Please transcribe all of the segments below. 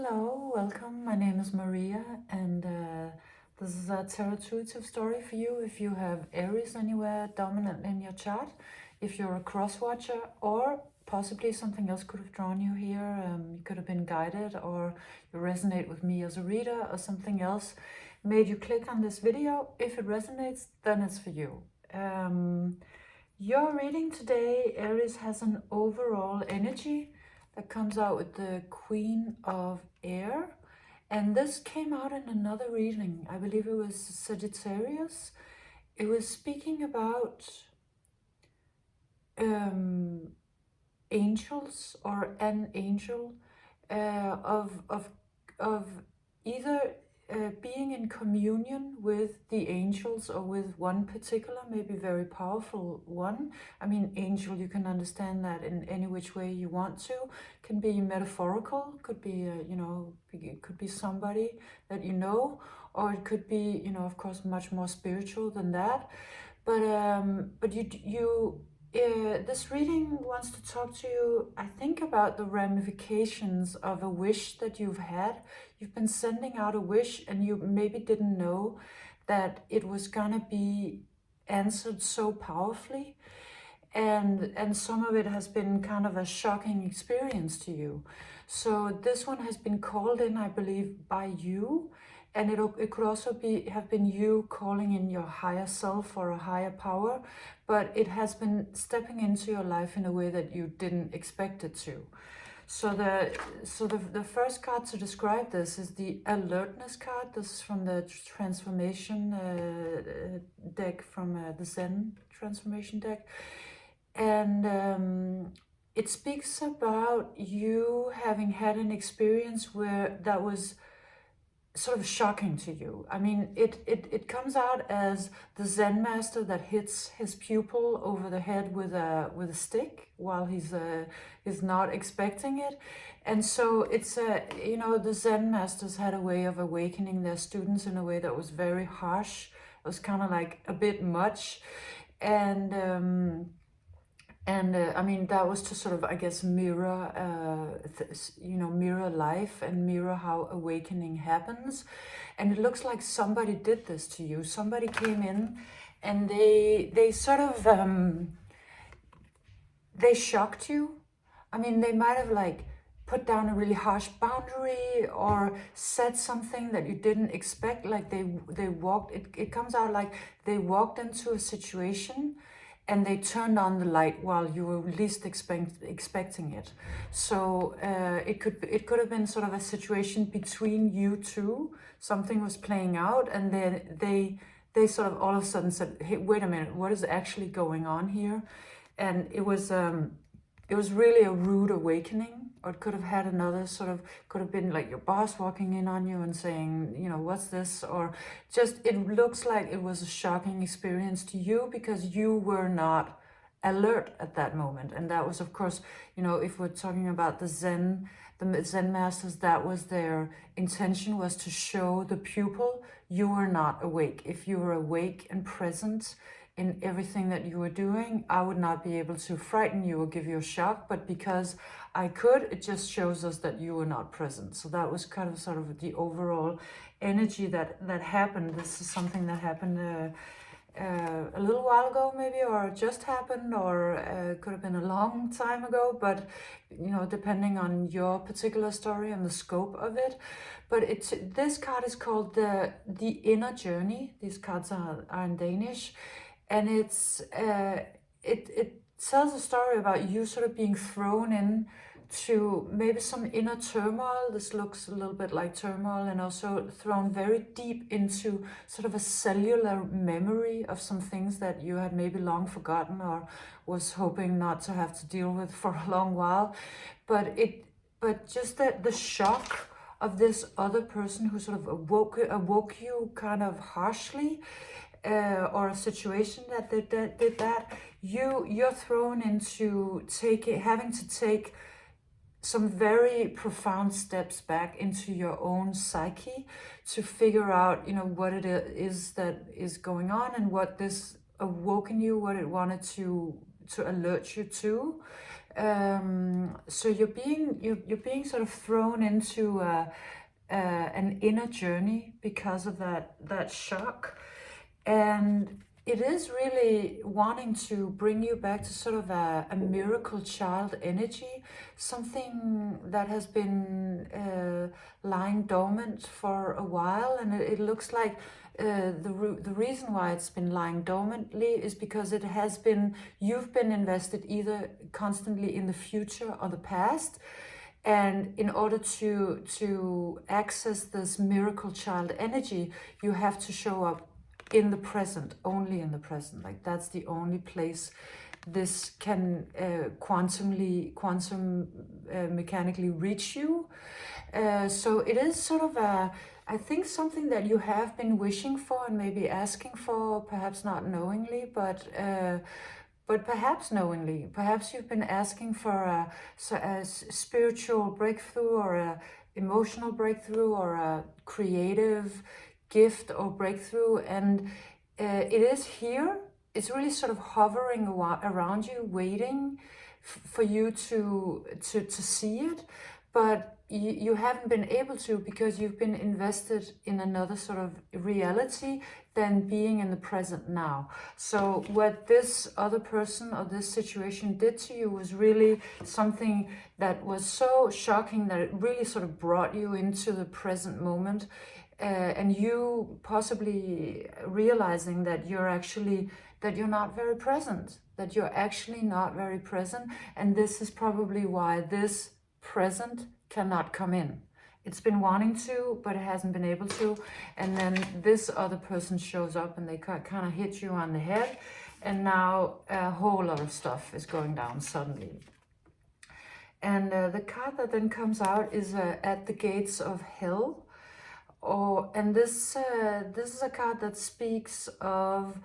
Hello, welcome. My name is Maria, and this is a tarot intuitive story for you if you have Aries anywhere dominant in your chart, if you're a cross watcher, or possibly something else could have drawn you here. You could have been guided, or you resonate with me as a reader, or something else made you click on this video. If it resonates, then it's for you. Your reading today, Aries, has an overall energy that comes out with the Queen of Air. And this came out in another reading. I believe it was Sagittarius. It was speaking about angels or an angel of either being in communion with the angels or with one particular, maybe very powerful one. I mean, angel, you can understand that in any which way you want to. Can be metaphorical, could be, it could be somebody that you know, or it could be, of course, much more spiritual than that. But this reading wants to talk to you, I think, about the ramifications of a wish that you've had. You've been sending out a wish and you maybe didn't know that it was gonna be answered so powerfully. And some of it has been kind of a shocking experience to you. So this one has been called in, I believe, by you. And it could also have been you calling in your higher self or a higher power, but it has been stepping into your life in a way that you didn't expect it to. So the first card to describe this is the alertness card. This is from the transformation deck, from the Zen transformation deck. And it speaks about you having had an experience where that was sort of shocking to you. I mean, it comes out as the Zen master that hits his pupil over the head with a stick while he's not expecting it. And so it's the Zen masters had a way of awakening their students in a way that was very harsh. It was kind of like a bit much, and I mean, that was to sort of, I guess, mirror, mirror life and mirror how awakening happens. And it looks like somebody did this to you. Somebody came in and they sort of, they shocked you. I mean, they might have like put down a really harsh boundary or said something that you didn't expect. Like they walked, it comes out like they walked into a situation and they turned on the light while you were least expecting it. So it could have been sort of a situation between you two. Something was playing out, and then they sort of all of a sudden said, "Hey, wait a minute, what is actually going on here?" And it was really a rude awakening. Or it could have had another sort of, could have been like your boss walking in on you and saying, what's this? Or just, it looks like it was a shocking experience to you because you were not alert at that moment. And that was, of course, if we're talking about the Zen masters, that was their intention, was to show the pupil you were not awake. If you were awake and present in everything that you were doing, I would not be able to frighten you or give you a shock, but because I could, it just shows us that you were not present. So that was kind of sort of the overall energy that happened. This is something that happened a little while ago maybe, or just happened, or could have been a long time ago, but depending on your particular story and the scope of it. But this card is called the Inner Journey. These cards are in Danish. And it tells a story about you sort of being thrown in to maybe some inner turmoil. This looks a little bit like turmoil, and also thrown very deep into sort of a cellular memory of some things that you had maybe long forgotten or was hoping not to have to deal with for a long while. But just the shock of this other person who sort of awoke you kind of harshly, or a situation that did that, you're thrown into having to take some very profound steps back into your own psyche to figure out, what it is that is going on and what this awoken you, what it wanted to alert you to. so you're being sort of thrown into an inner journey because of that shock, and it is really wanting to bring you back to sort of a miracle child energy, something that has been lying dormant for a while. And it looks like the reason why it's been lying dormantly is because you've been invested either constantly in the future or the past. And in order to access this miracle child energy, you have to show up in the present, only in the present. Like that's the only place this can quantum mechanically reach you. So it is sort of I think something that you have been wishing for and maybe asking for, perhaps not knowingly, but perhaps knowingly. Perhaps you've been asking for a spiritual breakthrough, or a emotional breakthrough, or a creative gift or breakthrough, and it is here. It's really sort of hovering around you, waiting for you to see it, but you haven't been able to, because you've been invested in another sort of reality than being in the present now. So what this other person or this situation did to you was really something that was so shocking that it really sort of brought you into the present moment. And you possibly realizing that you're not very present, that you're actually not very present. And this is probably why this present cannot come in. It's been wanting to, but it hasn't been able to. And then this other person shows up and they kind of hit you on the head. And now a whole lot of stuff is going down suddenly. And the card that then comes out is at the gates of hell. And this is a card that speaks of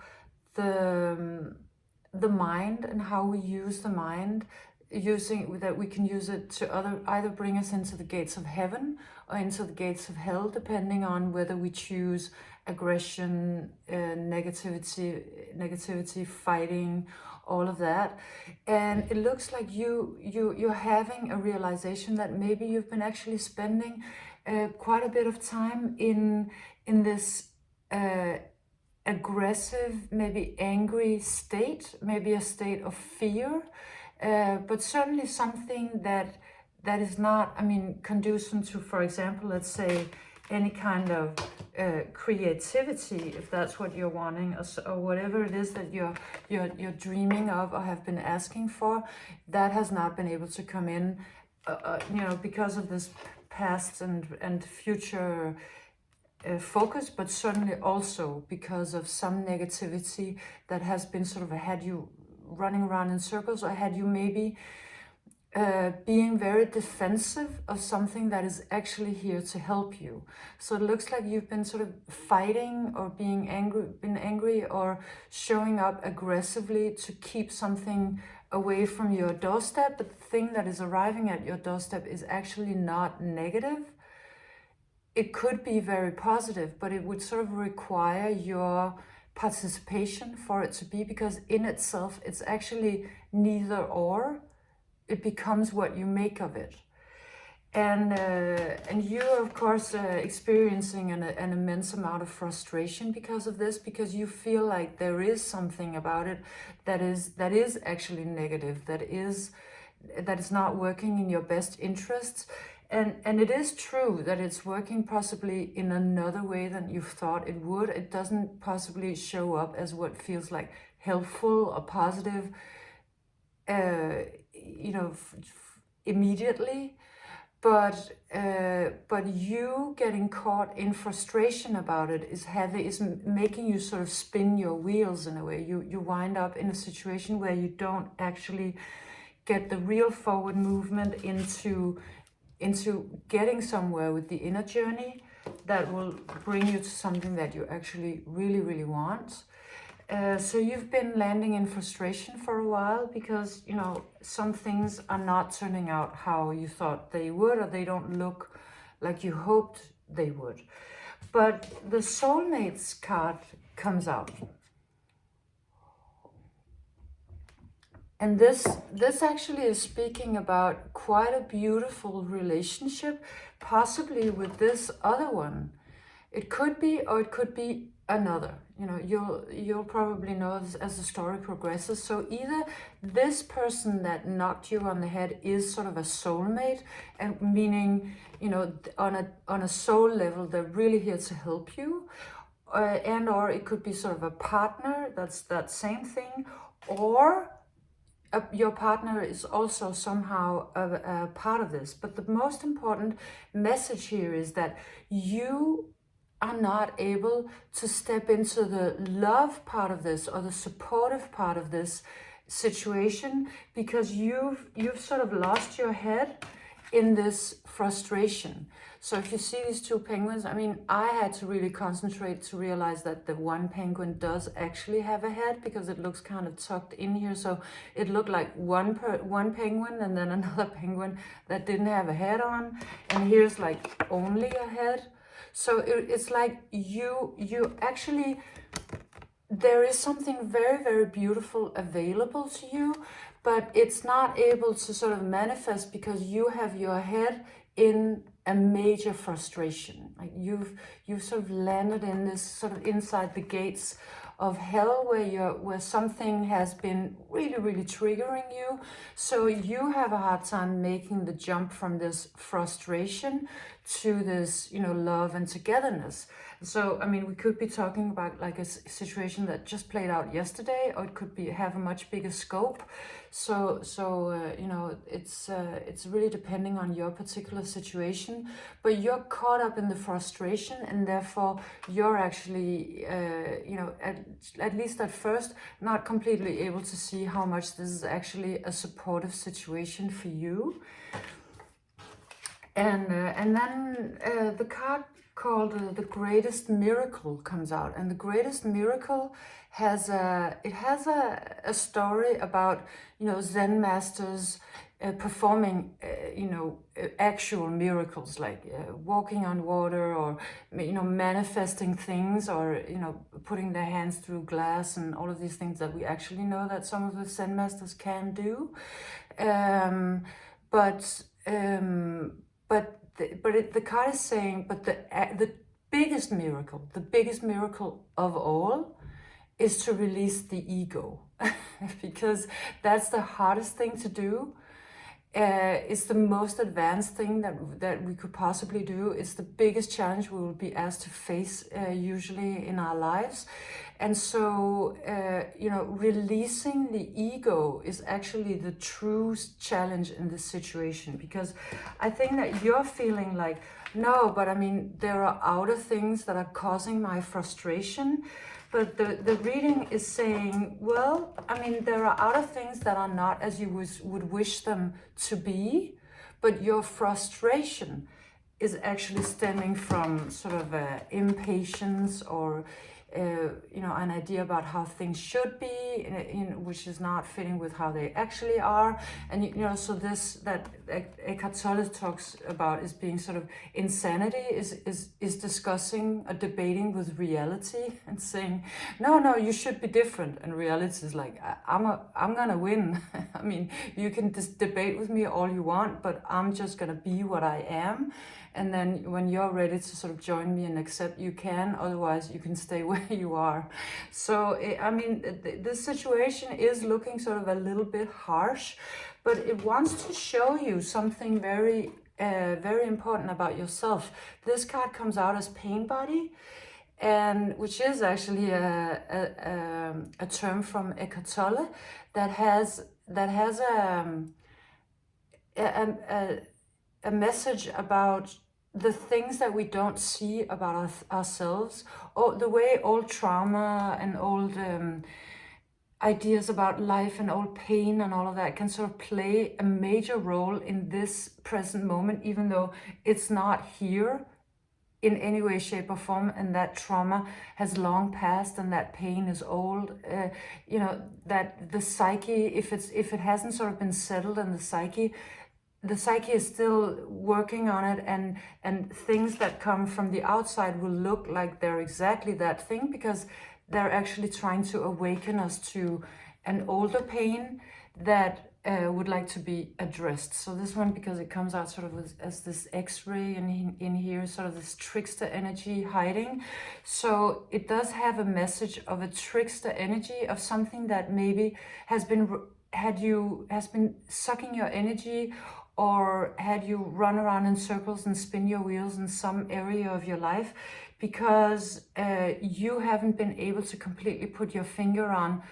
the mind and how we use the mind, that we can use it to either bring us into the gates of heaven or into the gates of hell, depending on whether we choose aggression, negativity, fighting, all of that. And it looks like you're having a realization that maybe you've been actually spending quite a bit of time in this aggressive, maybe angry state, maybe a state of fear, but certainly something that is not, conducive to, for example, let's say, any kind of creativity, if that's what you're wanting, or whatever it is that you're dreaming of or have been asking for, that has not been able to come in, because of this past and future focus, but certainly also because of some negativity that has been sort of had you running around in circles, or had you maybe being very defensive of something that is actually here to help you. So it looks like you've been sort of fighting or been angry or showing up aggressively to keep something away from your doorstep, but the thing that is arriving at your doorstep is actually not negative. It could be very positive, but it would sort of require your participation for it to be, because in itself, it's actually neither or. It becomes what you make of it. And you're, of course, experiencing an immense amount of frustration because of this, because you feel like there is something about it that is actually negative, that is not working in your best interests. And it is true that it's working possibly in another way than you thought it would. It doesn't possibly show up as what feels like helpful or positive, immediately. But you getting caught in frustration about it is making you sort of spin your wheels in a way. You wind up in a situation where you don't actually get the real forward movement into getting somewhere with the inner journey that will bring you to something that you actually really, really want. So you've been landing in frustration for a while because, some things are not turning out how you thought they would, or they don't look like you hoped they would. But the soulmates card comes out. And this actually is speaking about quite a beautiful relationship, possibly with this other one. It could be, or it could be another. You know, you'll probably know as the story progresses. So either this person that knocked you on the head is sort of a soulmate, and meaning, you know, on a soul level, they're really here to help you, and or it could be sort of a partner. That's that same thing, or your partner is also somehow a part of this. But the most important message here is that you are not able to step into the love part of this or the supportive part of this situation because you've sort of lost your head in this frustration. So if you see these two penguins, I mean, I had to really concentrate to realize that the one penguin does actually have a head because it looks kind of tucked in here. So it looked like one penguin and then another penguin that didn't have a head on. And here's like only a head. So it's like you actually, there is something very, very beautiful available to you, but it's not able to sort of manifest because you have your head in a major frustration. Like you've sort of landed in this sort of inside the gates of hell where something has been really, really triggering you. So you have a hard time making the jump from this frustration to this, you know, love and togetherness. So, I mean, we could be talking about like a situation that just played out yesterday, or it could be have a much bigger scope. So you know, it's really depending on your particular situation. But you're caught up in the frustration, and therefore you're actually, you know, at least at first, not completely able to see how much this is actually a supportive situation for you. And then the card called The Greatest Miracle comes out, and The Greatest Miracle has a story about, you know, Zen masters performing you know, actual miracles, like walking on water, or, you know, manifesting things, or, you know, putting their hands through glass, and all of these things that we actually know that some of the Zen masters can do. But the card is saying, but the biggest miracle of all is to release the ego, because that's the hardest thing to do. It's the most advanced thing that we could possibly do. It's the biggest challenge we will be asked to face usually in our lives. And so, you know, releasing the ego is actually the true challenge in this situation, because I think that you're feeling like, no, but I mean, there are outer things that are causing my frustration. But the reading is saying, well, I mean, there are other things that are not as you would wish them to be, but your frustration is actually stemming from sort of impatience, or you know, an idea about how things should be, which is not fitting with how they actually are. And, you know, so this, that Eckhart Tolle talks about is being sort of insanity, is discussing, debating with reality, and saying, no, you should be different. And reality is like, I'm gonna win. I mean, you can debate with me all you want, but I'm just gonna be what I am. And then when you're ready to sort of join me and accept, you can. Otherwise, you can stay where you are. So, I mean, this situation is looking sort of a little bit harsh, but it wants to show you something very, very important about yourself. This card comes out as pain body, and which is actually a term from Eckhart Tolle that has a message about the things that we don't see about ourselves, or the way old trauma and old ideas about life and old pain and all of that can sort of play a major role in this present moment, even though it's not here in any way, shape, or form, and that trauma has long passed, and that pain is old. You know, that the psyche, if it hasn't sort of been settled in the psyche is still working on it, and things that come from the outside will look like they're exactly that thing, because they're actually trying to awaken us to an older pain that would like to be addressed. So this one, because it comes out sort of as this X-ray, and in here sort of this trickster energy hiding. So it does have a message of a trickster energy, of something that maybe has been sucking your energy, or had you run around in circles and spin your wheels in some area of your life, because you haven't been able to completely put your finger on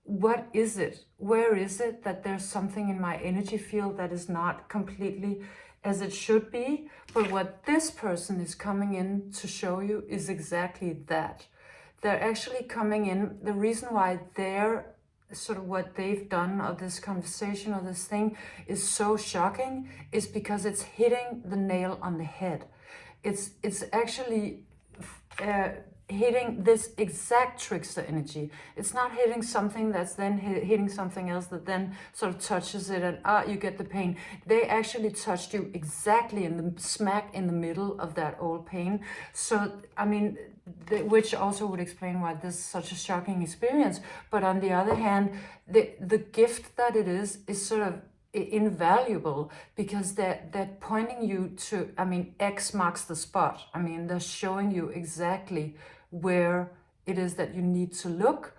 what is it, where is it that there's something in my energy field that is not completely as it should be. But what this person is coming in to show you is exactly that. They're actually coming in, the reason why they're sort of what they've done, or this conversation or this thing is so shocking, is because it's hitting the nail on the head. It's actually hitting this exact trickster energy. It's not hitting something that's then hitting something else that then sort of touches it and you get the pain. They actually touched you exactly in the smack in the middle of that old pain. So I mean, which also would explain why this is such a shocking experience. But on the other hand, the gift that it is sort of invaluable, because they're pointing you to, I mean, X marks the spot. I mean, they're showing you exactly where it is that you need to look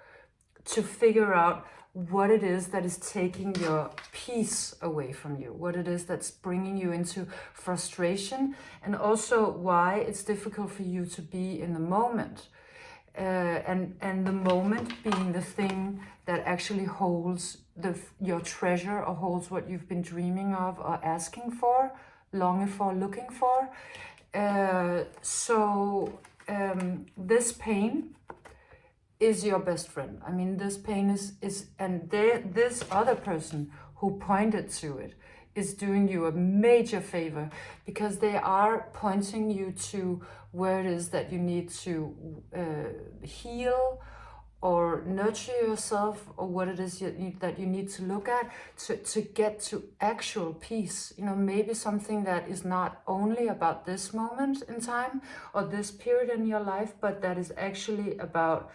to figure out what it is that is taking your peace away from you, what it is that's bringing you into frustration, and also why it's difficult for you to be in the moment. And the moment being the thing that actually holds your treasure, or holds what you've been dreaming of or asking for, longing for, looking for. This pain is your best friend. I mean, this pain and this other person who pointed to it is doing you a major favor, because they are pointing you to where it is that you need to heal or nurture yourself, or what it is that you need to look at to get to actual peace. You know, maybe something that is not only about this moment in time or this period in your life, but that is actually about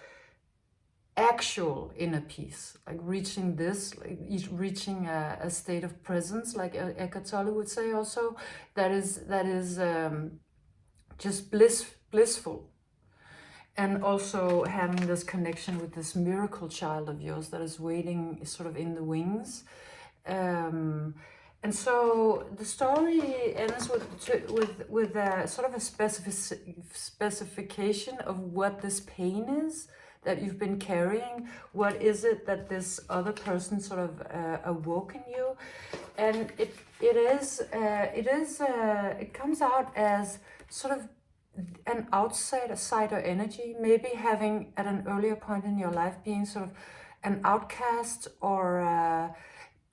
actual inner peace, like reaching reaching a state of presence, like Eckhart Tolle would say also, that is just blissful. And also having this connection with this miracle child of yours that is waiting sort of in the wings. And so the story ends with a sort of a specification of what this pain is that you've been carrying. What is it that this other person sort of awoke in you? And it comes out as sort of an outsider energy, maybe having at an earlier point in your life being sort of an outcast, or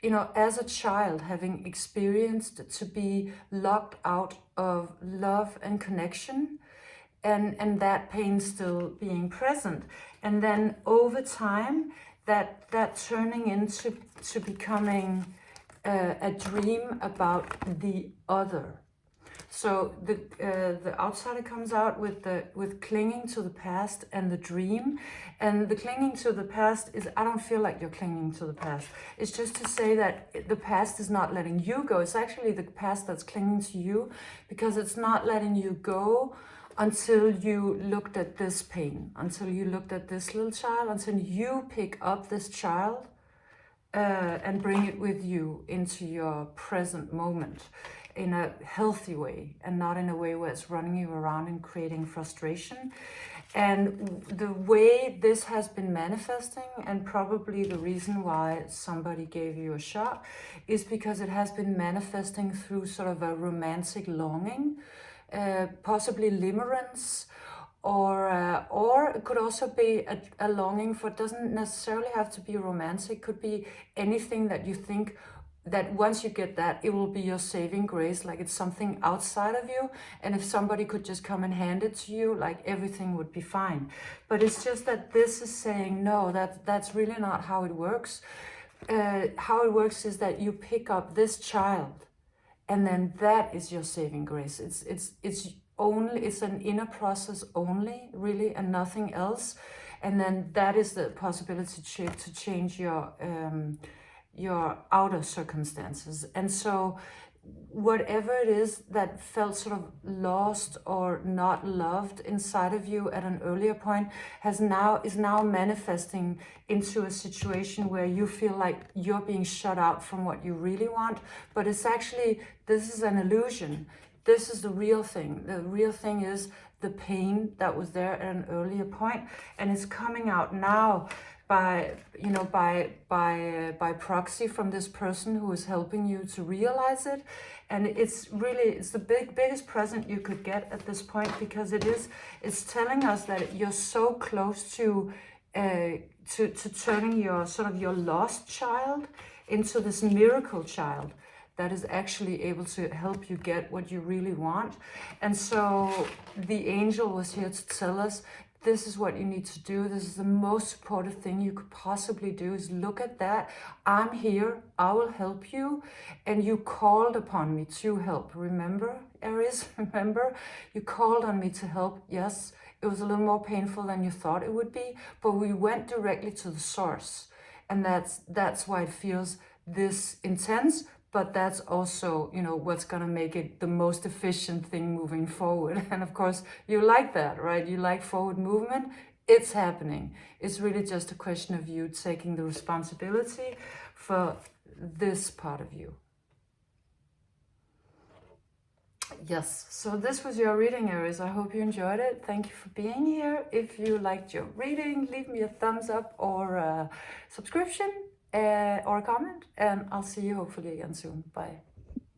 you know, as a child having experienced to be locked out of love and connection, and that pain still being present. And then over time, that turning into becoming a dream about the other. So the outsider comes out with clinging to the past and the dream. And the clinging to the past is, I don't feel like you're clinging to the past. It's just to say that the past is not letting you go. It's actually the past that's clinging to you, because it's not letting you go until you looked at this pain, until you looked at this little child, until you pick up this child and bring it with you into your present moment in a healthy way, and not in a way where it's running you around and creating frustration. And the way this has been manifesting, and probably the reason why somebody gave you a shot, is because it has been manifesting through sort of a romantic longing, possibly limerence, or it could also be a longing for, it doesn't necessarily have to be romantic, it could be anything that you think that once you get that, it will be your saving grace, like it's something outside of you, and if somebody could just come and hand it to you, like everything would be fine. But it's just that this is saying, no, that's really not how it works. How it works is that you pick up this child, and then that is your saving grace. It's an inner process only, really, and nothing else. And then that is the possibility to change your your outer circumstances. And so whatever it is that felt sort of lost or not loved inside of you at an earlier point is now manifesting into a situation where you feel like you're being shut out from what you really want. But it's actually, this is an illusion. This is the real thing. The real thing is the pain that was there at an earlier point, and it's coming out now by, you know, by proxy from this person who is helping you to realize it. And it's the biggest present you could get at this point, because it's telling us that you're so close to turning your sort of your lost child into this miracle child that is actually able to help you get what you really want. And so the angel was here to tell us, this is what you need to do. This is the most supportive thing you could possibly do, is look at that. I'm here, I will help you. And you called upon me to help. Remember, Aries, remember? You called on me to help. Yes, it was a little more painful than you thought it would be, but we went directly to the source. And that's why it feels this intense, but that's also, you know, what's gonna make it the most efficient thing moving forward. And of course, you like that, right? You like forward movement. It's happening. It's really just a question of you taking the responsibility for this part of you. Yes, so this was your reading, Aries. I hope you enjoyed it. Thank you for being here. If you liked your reading, leave me a thumbs up or a subscription or a comment, and I'll see you hopefully again soon. Bye.